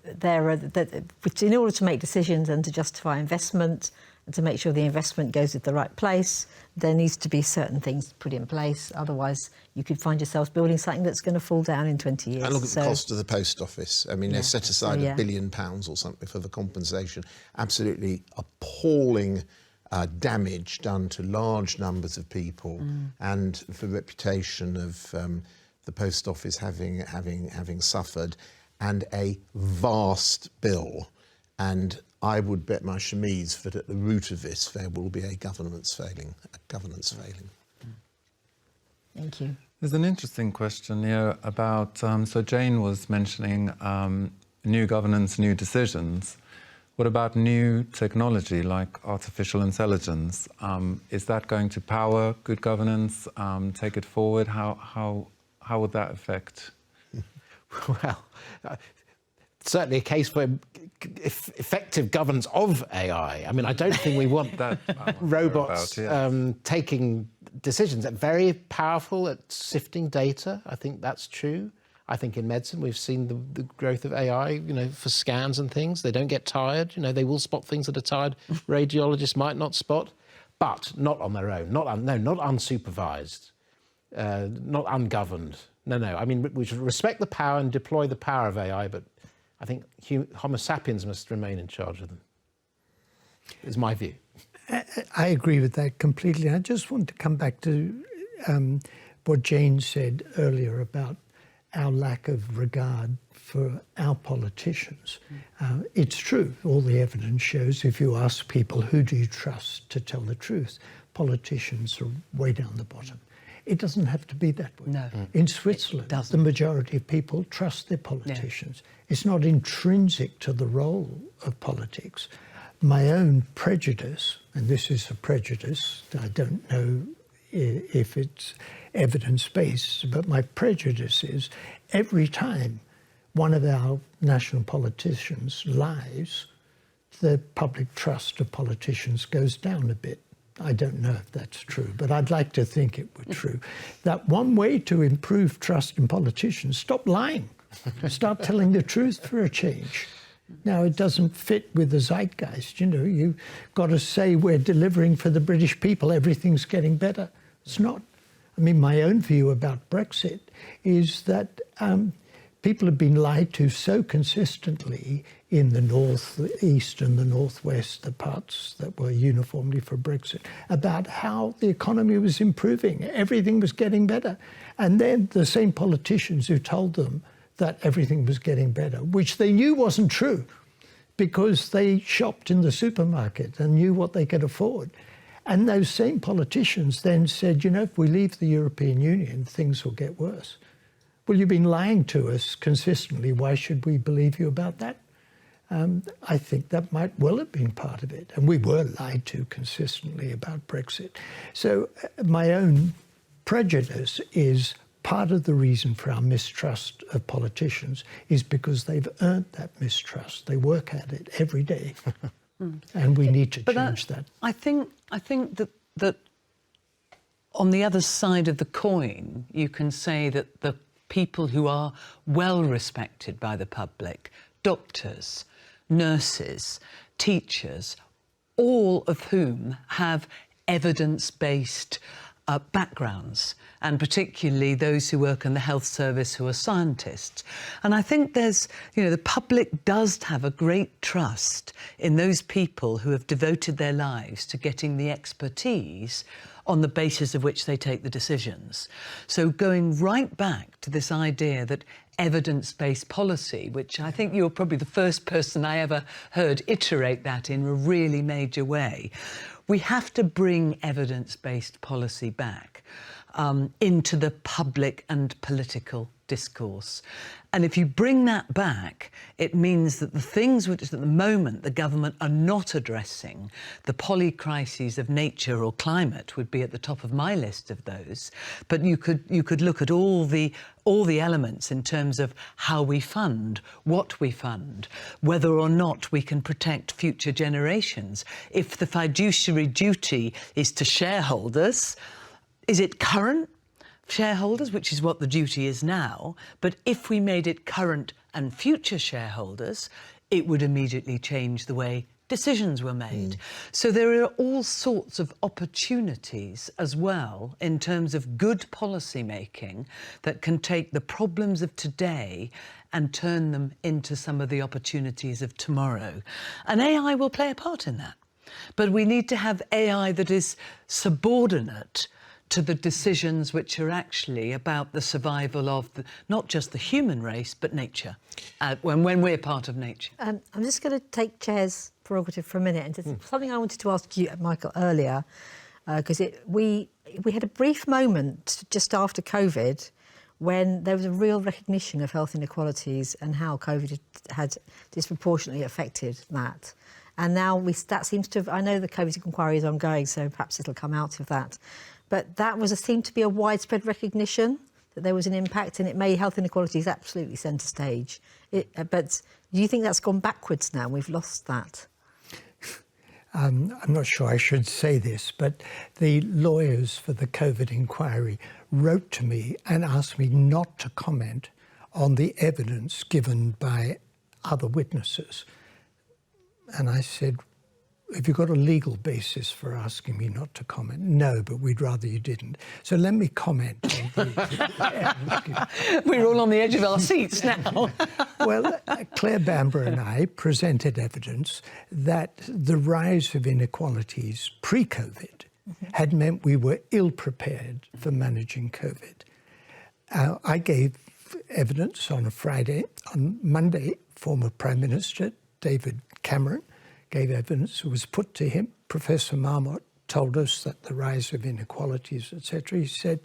Speaker 1: order to make decisions and to justify investment and to make sure the investment goes to the right place, there needs to be certain things put in place. Otherwise, you could find yourselves building something that's going to fall down in 20 years.
Speaker 2: And look at the cost of the post office. I mean, they've set aside £1 billion or something for the compensation. Absolutely appalling damage done to large numbers of people, and the reputation of the post office having suffered, and a vast bill. And I would bet my chemise that at the root of this there will be a governance failing.
Speaker 1: Thank you.
Speaker 3: There's an interesting question here about, so Jane was mentioning new governance, new decisions. What about new technology like artificial intelligence? Is that going to power good governance, take it forward? How would that affect?
Speaker 4: Well, certainly a case for effective governance of AI. I mean, I don't think we want
Speaker 3: that
Speaker 4: robots taking decisions. They're very powerful at sifting data. I think that's true. I think in medicine we've seen the growth of AI, for scans and things. They don't get tired. They will spot things that a tired radiologist might not spot, but not on their own. Not unsupervised, not ungoverned. No. I mean, we should respect the power and deploy the power of AI, but I think Homo sapiens must remain in charge of them, is my view.
Speaker 6: I agree with that completely. I just want to come back to what Jane said earlier about our lack of regard for our politicians. It's true, all the evidence shows, if you ask people who do you trust to tell the truth, politicians are way down the bottom. It doesn't have to be that way.
Speaker 5: No.
Speaker 6: In Switzerland, the majority of people trust their politicians. It's not intrinsic to the role of politics. My own prejudice, and this is a prejudice, I don't know if it's evidence-based, but my prejudice is every time one of our national politicians lies, the public trust of politicians goes down a bit. I don't know if that's true, but I'd like to think it were true. That one way to improve trust in politicians, stop lying. Start telling the truth for a change. Now, it doesn't fit with the zeitgeist. You've got to say we're delivering for the British people, everything's getting better. It's not. I mean, my own view about Brexit is that people have been lied to so consistently in the north, the east and the northwest, the parts that were uniformly for Brexit, about how the economy was improving, everything was getting better. And then the same politicians who told them that everything was getting better, which they knew wasn't true because they shopped in the supermarket and knew what they could afford. And those same politicians then said, if we leave the European Union, things will get worse. Well, you've been lying to us consistently. Why should we believe you about that? I think that might well have been part of it. And we were lied to consistently about Brexit. So my own prejudice is part of the reason for our mistrust of politicians is because they've earned that mistrust. They work at it every day. And we need to change that.
Speaker 5: I think that on the other side of the coin, you can say that the people who are well respected by the public, doctors, nurses, teachers, all of whom have evidence-based backgrounds, and particularly those who work in the health service who are scientists. And I think there's, the public does have a great trust in those people who have devoted their lives to getting the expertise on the basis of which they take the decisions. So going right back to this idea that evidence-based policy, which I think you're probably the first person I ever heard iterate that in a really major way, we have to bring evidence-based policy back into the public and political discourse. And if you bring that back, it means that the things which at the moment the government are not addressing, the polycrises of nature or climate would be at the top of my list of those, but you could look at all the elements in terms of how we fund, what we fund, whether or not we can protect future generations. If the fiduciary duty is to shareholders, is it current shareholders, which is what the duty is now, but if we made it current and future shareholders, it would immediately change the way decisions were made. So there are all sorts of opportunities as well in terms of good policy making that can take the problems of today and turn them into some of the opportunities of tomorrow. And AI will play a part in that. But we need to have AI that is subordinate to the decisions which are actually about the survival of not just the human race, but nature, when we're part of nature.
Speaker 1: I'm just going to take Chair's prerogative for a minute. And just something I wanted to ask you, Michael, earlier, because we had a brief moment just after COVID when there was a real recognition of health inequalities and how COVID had disproportionately affected that. And now that seems to have, I know the COVID inquiry is ongoing, so perhaps it'll come out of that. But that seemed to be a widespread recognition that there was an impact, and it made health inequalities absolutely centre stage. But do you think that's gone backwards now? We've lost that.
Speaker 6: I'm not sure I should say this, but the lawyers for the COVID inquiry wrote to me and asked me not to comment on the evidence given by other witnesses. And I said, have you got a legal basis for asking me not to comment? No, but we'd rather you didn't. So let me comment on
Speaker 5: We're all on the edge of our seats now.
Speaker 6: Well, Claire Bamber and I presented evidence that the rise of inequalities pre-COVID had meant we were ill-prepared for managing COVID. I gave evidence on a Friday. On Monday, former Prime Minister David Cameron gave evidence. It was put to him. Professor Marmot told us that the rise of inequalities, etc. He said,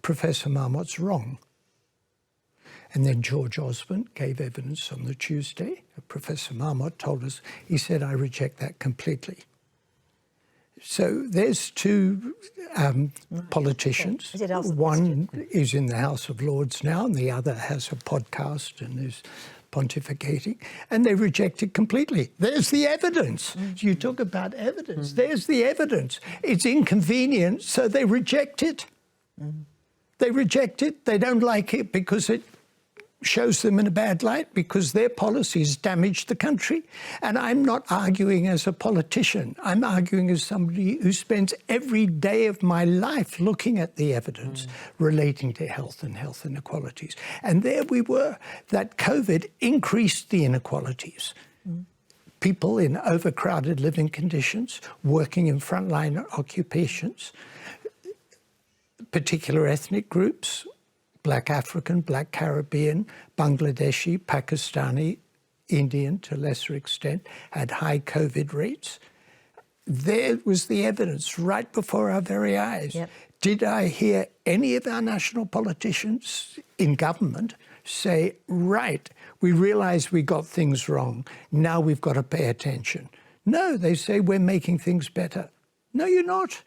Speaker 6: Professor Marmot's wrong. And then George Osborne gave evidence on the Tuesday. Professor Marmot told us, he said, I reject that completely. So there's two politicians. One is in the House of Lords now, and the other has a podcast and is pontificating, and they reject it completely. There's the evidence. You talk about evidence. There's the evidence. It's inconvenient, so they reject it. They reject it. They don't like it because it shows them in a bad light, because their policies damage the country. And I'm not arguing as a politician. I'm arguing as somebody who spends every day of my life looking at the evidence relating to health and health inequalities. And there we were, that COVID increased the inequalities. People in overcrowded living conditions, working in frontline occupations, particular ethnic groups, Black African, Black Caribbean, Bangladeshi, Pakistani, Indian to a lesser extent, had high COVID rates. There was the evidence right before our very eyes. Yep. Did I hear any of our national politicians in government say, right, we realise we got things wrong, now we've got to pay attention? No, they say we're making things better. No, you're not.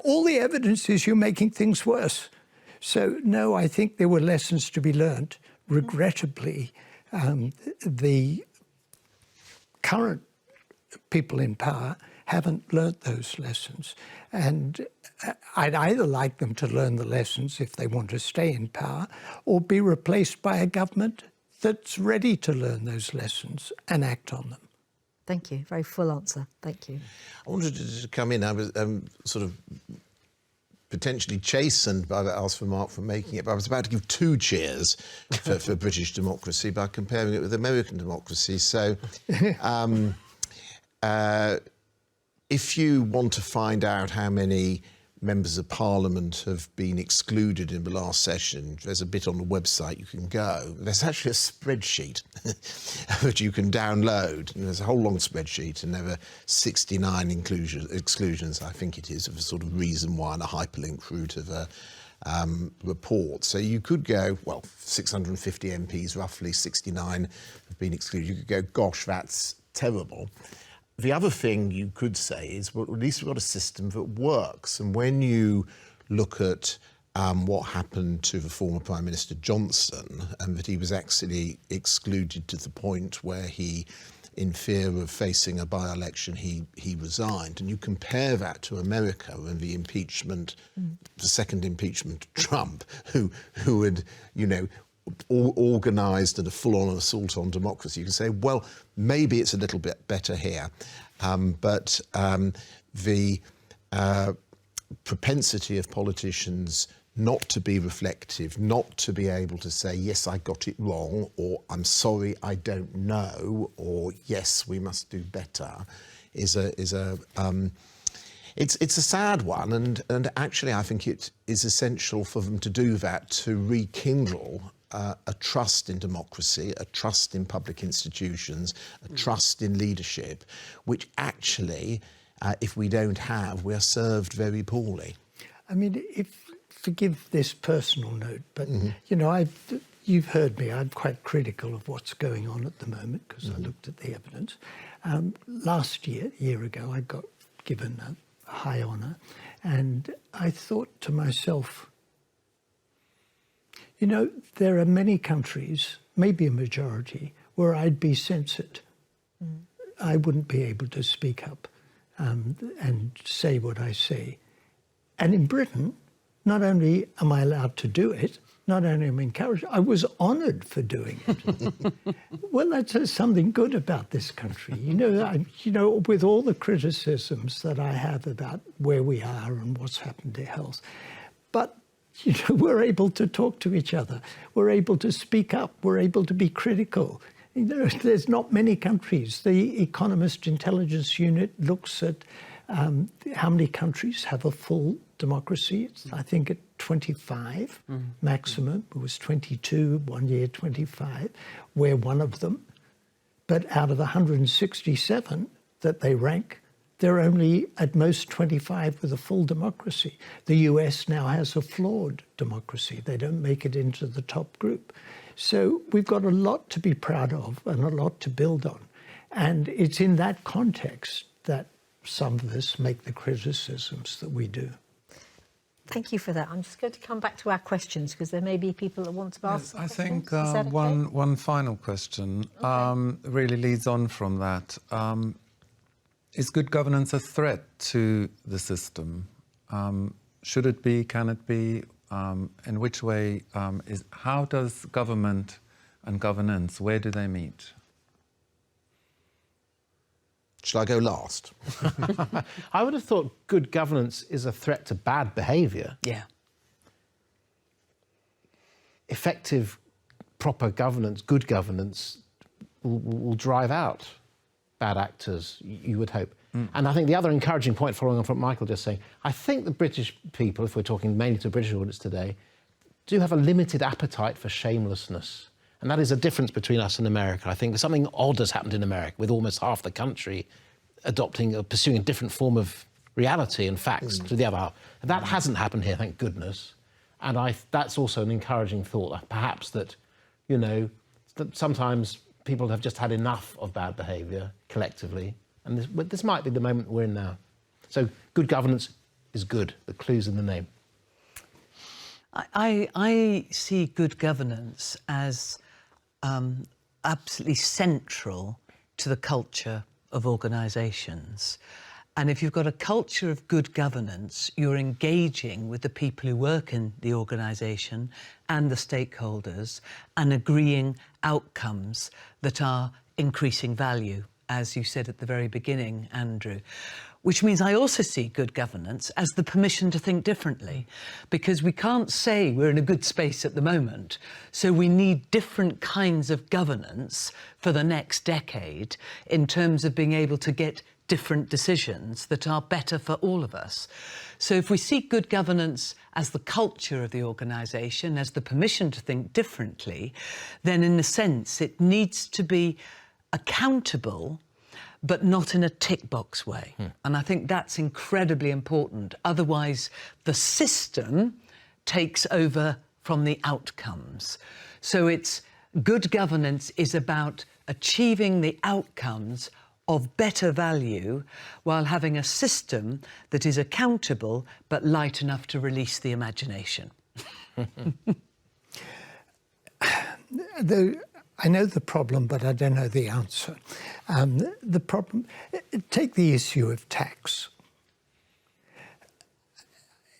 Speaker 6: All the evidence is you're making things worse. So, no, I think there were lessons to be learned. Regrettably, the current people in power haven't learnt those lessons. And I'd either like them to learn the lessons if they want to stay in power, or be replaced by a government that's ready to learn those lessons and act on them.
Speaker 1: Thank you. Very full answer. Thank you.
Speaker 2: I wanted to come in. I was sort of potentially chastened by the ask for Mark for making it, but I was about to give 2 cheers for British democracy by comparing it with American democracy. So if you want to find out how many members of Parliament have been excluded in the last session, there's a bit on the website you can go. There's actually a spreadsheet that you can download. And there's a whole long spreadsheet, and there are 69 exclusions, I think it is, of a sort of reason why, and a hyperlink through to the report. So you could go, well, 650 MPs, roughly 69 have been excluded. You could go, gosh, that's terrible. The other thing you could say is, well, at least we've got a system that works. And when you look at what happened to the former Prime Minister Johnson, and that he was actually excluded to the point where he, in fear of facing a by-election, he resigned. And you compare that to America and the impeachment, the second impeachment of Trump, who had, you know, organised and a full-on assault on democracy. You can say, well, maybe it's a little bit better here. But the propensity of politicians not to be reflective, not to be able to say, yes, I got it wrong, or I'm sorry, I don't know, or yes, we must do better, is a sad one, and actually I think it is essential for them to do that, to rekindle a trust in democracy, a trust in public institutions, a trust in leadership, which actually, if we don't have, we're served very poorly.
Speaker 6: I mean, forgive this personal note, but, you know, you've heard me, I'm quite critical of what's going on at the moment, because I looked at the evidence. Last year, a year ago, I got given a high honour, and I thought to myself, you know, there are many countries, maybe a majority, where I'd be censored. I wouldn't be able to speak up and say what I say. And in Britain, not only am I allowed to do it, not only am I encouraged, I was honoured for doing it. Well, that says something good about this country. You know, with all the criticisms that I have about where we are and what's happened to health, but you know, we're able to talk to each other. We're able to speak up. We're able to be critical. There's not many countries. The Economist Intelligence Unit looks at how many countries have a full democracy. It's, I think, at 25 maximum. It was 22, 1 year 25. We're one of them. But out of the 167 that they rank, there are only at most 25 with a full democracy. The US now has a flawed democracy. They don't make it into the top group. So we've got a lot to be proud of and a lot to build on. And it's in that context that some of us make the criticisms that we do.
Speaker 1: Thank you for that. I'm just going to come back to our questions, because there may be people that want to ask.
Speaker 3: Yes, I think
Speaker 1: Is that okay?
Speaker 3: one final question really leads on from that. Is good governance a threat to the system? Should it be? Can it be? In which way? How does government and governance, where do they meet?
Speaker 2: Should I go last?
Speaker 4: I would have thought good governance is a threat to bad behaviour.
Speaker 5: Yeah.
Speaker 4: Effective, proper governance, good governance, will drive out bad actors, you would hope. And I think the other encouraging point, following on from what Michael just saying, I think the British people, if we're talking mainly to a British audience today, do have a limited appetite for shamelessness. And that is a difference between us and America. I think something odd has happened in America, with almost half the country adopting or pursuing a different form of reality and facts to the other half. That hasn't happened here, thank goodness. And that's also an encouraging thought, perhaps that, you know, that sometimes people have just had enough of bad behaviour collectively, and this might be the moment we're in now. So good governance is good. The clue's in the name.
Speaker 5: I see good governance as absolutely central to the culture of organisations. And if you've got a culture of good governance, you're engaging with the people who work in the organisation and the stakeholders and agreeing outcomes that are increasing value, as you said at the very beginning, Andrew. Which means I also see good governance as the permission to think differently, because we can't say we're in a good space at the moment, so we need different kinds of governance for the next decade in terms of being able to get different decisions that are better for all of us. So if we see good governance as the culture of the organisation, as the permission to think differently, then in a sense it needs to be accountable, but not in a tick box way. And I think that's incredibly important. Otherwise, the system takes over from the outcomes. So it's good governance is about achieving the outcomes of better value while having a system that is accountable but light enough to release the imagination.
Speaker 6: I know the problem, but I don't know the answer. The problem, take the issue of tax.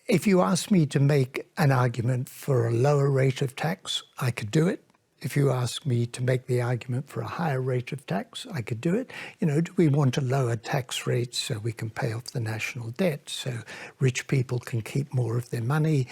Speaker 6: If you ask me to make an argument for a lower rate of tax, I could do it. If you ask me to make the argument for a higher rate of tax, I could do it. You know, do we want a lower tax rate so we can pay off the national debt, so rich people can keep more of their money?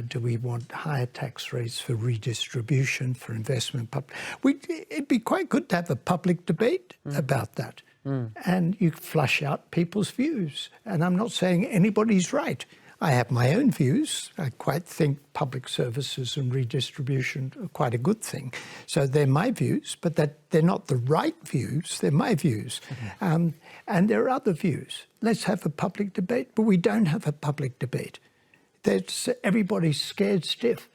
Speaker 6: Do we want higher tax rates for redistribution, for investment? It'd be quite good to have a public debate about that. And you flush out people's views. And I'm not saying anybody's right. I have my own views. I quite think public services and redistribution are quite a good thing. So they're my views, but they're not the right views, they're my views. And there are other views. Let's have a public debate, but we don't have a public debate. Everybody's scared stiff.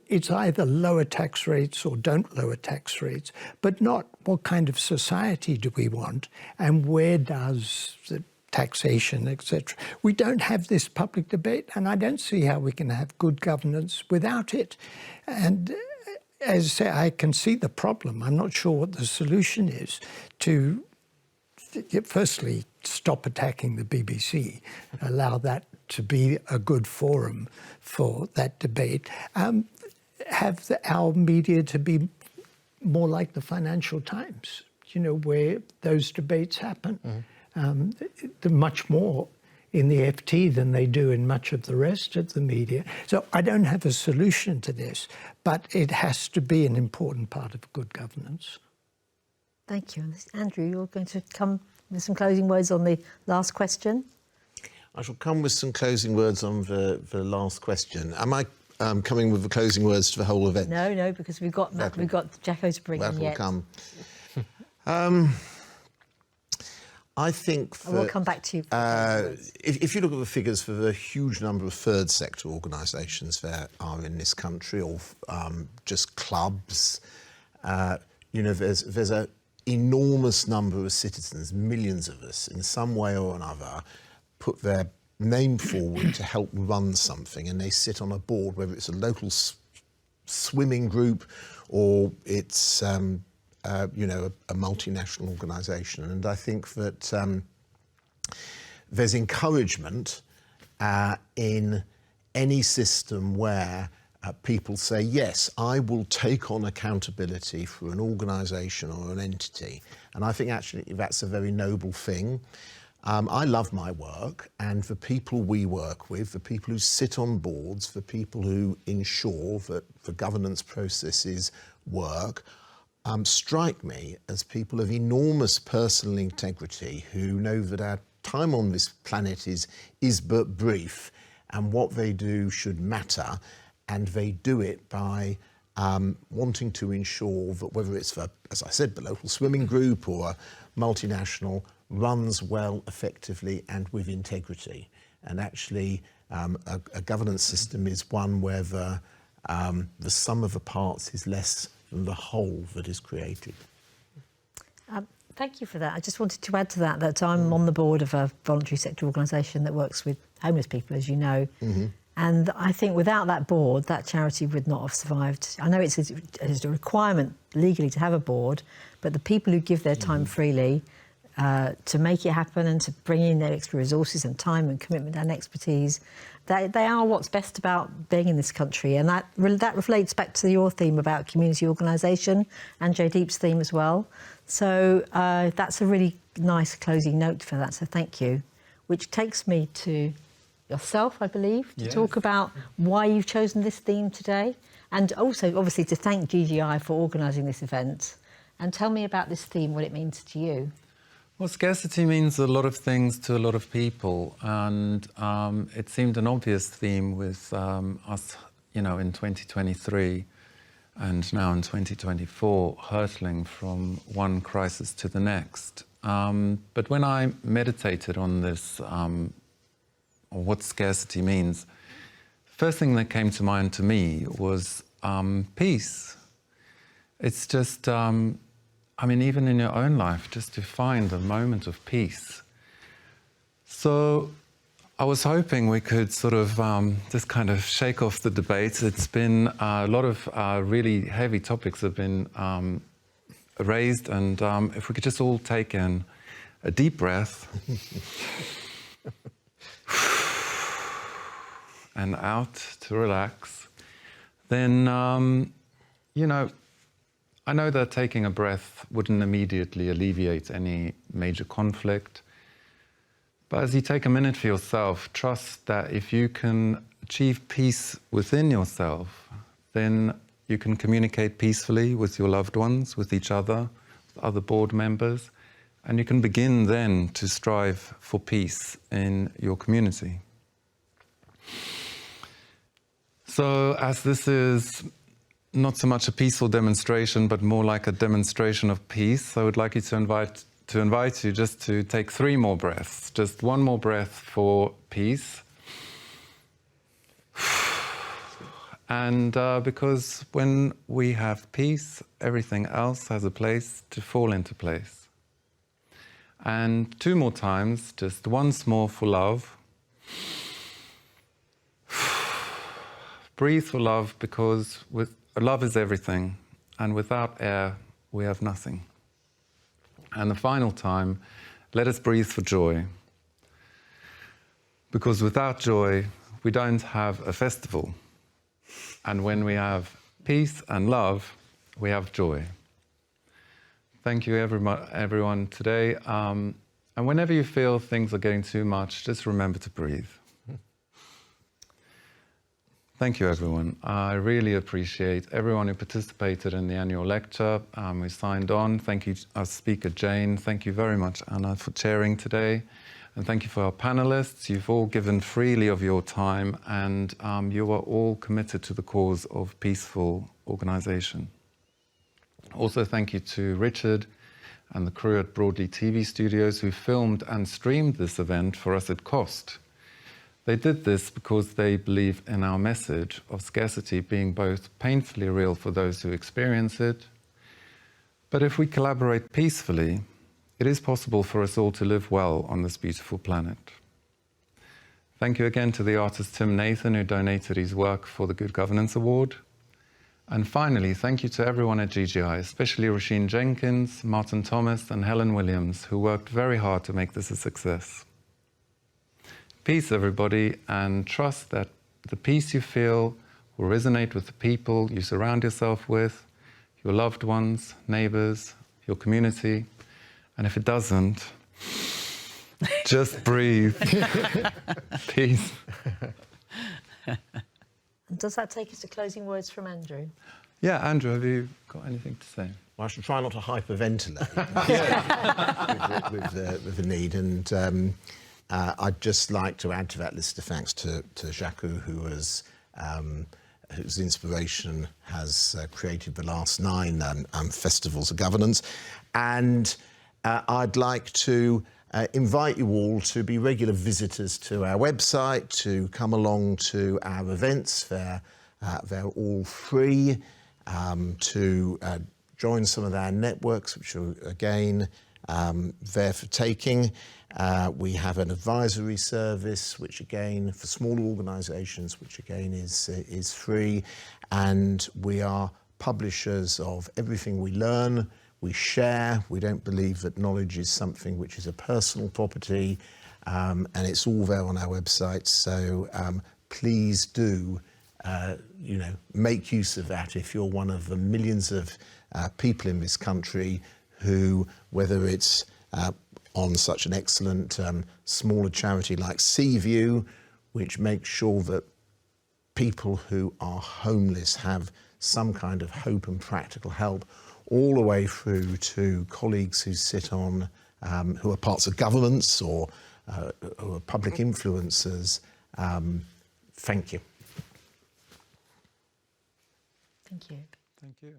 Speaker 6: It's either lower tax rates or don't lower tax rates, but not what kind of society do we want and where does the taxation, etc. We don't have this public debate, and I don't see how we can have good governance without it. And as I say, I can see the problem. I'm not sure what the solution is to, firstly, stop attacking the BBC, allow that to be a good forum for that debate, have our media to be more like the Financial Times, you know, where those debates happen. Much more in the FT than they do in much of the rest of the media. So I don't have a solution to this, but it has to be an important part of good governance.
Speaker 1: Thank you. Andrew, you're going to come with some closing words on the last question?
Speaker 2: I shall come with some closing words on the last question. Am I coming with the closing words to the whole event?
Speaker 1: No, because we've got Jacko to bring in yet.
Speaker 2: That will come. I think that,
Speaker 1: we'll come back to you.
Speaker 2: If you look at the figures for the huge number of third sector organisations there are in this country, or just clubs, you know, there's an enormous number of citizens, millions of us, in some way or another, put their name forward to help run something, and they sit on a board, whether it's a local swimming group or it's you know, a multinational organisation. And I think that there's encouragement in any system where people say, yes, I will take on accountability for an organisation or an entity. And I think actually that's a very noble thing. I love my work, and the people we work with, the people who sit on boards, the people who ensure that the governance processes work, strike me as people of enormous personal integrity who know that our time on this planet is but brief, and what they do should matter, and they do it by wanting to ensure that whether it's for, as I said, the local swimming group or a multinational, runs well, effectively, and with integrity. And actually, a governance system is one where the sum of the parts is less than the whole that is created.
Speaker 1: Thank you for that. I just wanted to add to that I'm on the board of a voluntary sector organisation that works with homeless people, as you know. And I think without that board, that charity would not have survived. I know it's a requirement legally to have a board, but the people who give their time freely to make it happen and to bring in their extra resources and time and commitment and expertise. They are what's best about being in this country, and that relates back to your theme about community organisation and Joe Deep's theme as well. So that's a really nice closing note for that, so thank you. Which takes me to yourself, I believe, to talk about why you've chosen this theme today, and also obviously to thank GGI for organising this event. And tell me about this theme, what it means to you.
Speaker 3: Well, scarcity means a lot of things to a lot of people, and it seemed an obvious theme with us, in 2023 and now in 2024, hurtling from one crisis to the next. But when I meditated on this, or what scarcity means, the first thing that came to mind to me was peace. It's just, even in your own life, just to find a moment of peace. So I was hoping we could sort of just kind of shake off the debate. It's been a lot of really heavy topics have been raised, and if we could just all take in a deep breath and out to relax, then, I know that taking a breath wouldn't immediately alleviate any major conflict, but as you take a minute for yourself, trust that if you can achieve peace within yourself, then you can communicate peacefully with your loved ones, with each other, with other board members, and you can begin then to strive for peace in your community. So as this is not so much a peaceful demonstration, but more like a demonstration of peace, I would like you to invite you just to take 3 more breaths, just 1 more breath for peace. And because when we have peace, everything else has a place to fall into place. And 2 more times, just once more for love. Breathe for love, because love is everything, and without air, we have nothing. And the final time, let us breathe for joy, because without joy, we don't have a festival. And when we have peace and love, we have joy. Thank you, everyone, today. And whenever you feel things are getting too much, just remember to breathe. Thank you, everyone. I really appreciate everyone who participated in the annual lecture. We signed on. Thank you, our speaker, Jane. Thank you very much, Anna, for chairing today. And thank you for our panelists. You've all given freely of your time, and you are all committed to the cause of peaceful organisation. Also, thank you to Richard and the crew at Broadly TV Studios who filmed and streamed this event for us at cost. They did this because they believe in our message of scarcity being both painfully real for those who experience it, but if we collaborate peacefully, it is possible for us all to live well on this beautiful planet. Thank you again to the artist Tim Nathan, who donated his work for the Good Governance Award. And finally, thank you to everyone at GGI, especially Roisin Jenkins, Martin Thomas and Helen Williams, who worked very hard to make this a success. Peace, everybody, and trust that the peace you feel will resonate with the people you surround yourself with, your loved ones, neighbours, your community. And if it doesn't, just breathe. Peace.
Speaker 1: And does that take us to closing words from Andrew?
Speaker 3: Yeah, Andrew, have you got anything to say?
Speaker 2: Well, I should try not to hyperventilate with the need. And I'd just like to add to that list of thanks to Jacques, whose inspiration has created the last 9 festivals of governance. And I'd like to invite you all to be regular visitors to our website, to come along to our events. They're all free, to join some of our networks, which are, again, there for taking. We have an advisory service, which again, for small organisations, which again is free. And we are publishers of everything we learn, we share. We don't believe that knowledge is something which is a personal property, and it's all there on our website. So please do, make use of that if you're one of the millions of people in this country who, whether it's on such an excellent smaller charity like Seaview, which makes sure that people who are homeless have some kind of hope and practical help, all the way through to colleagues who sit on, who are parts of governments or who are public influencers. Thank you.
Speaker 1: Thank you.
Speaker 3: Thank you.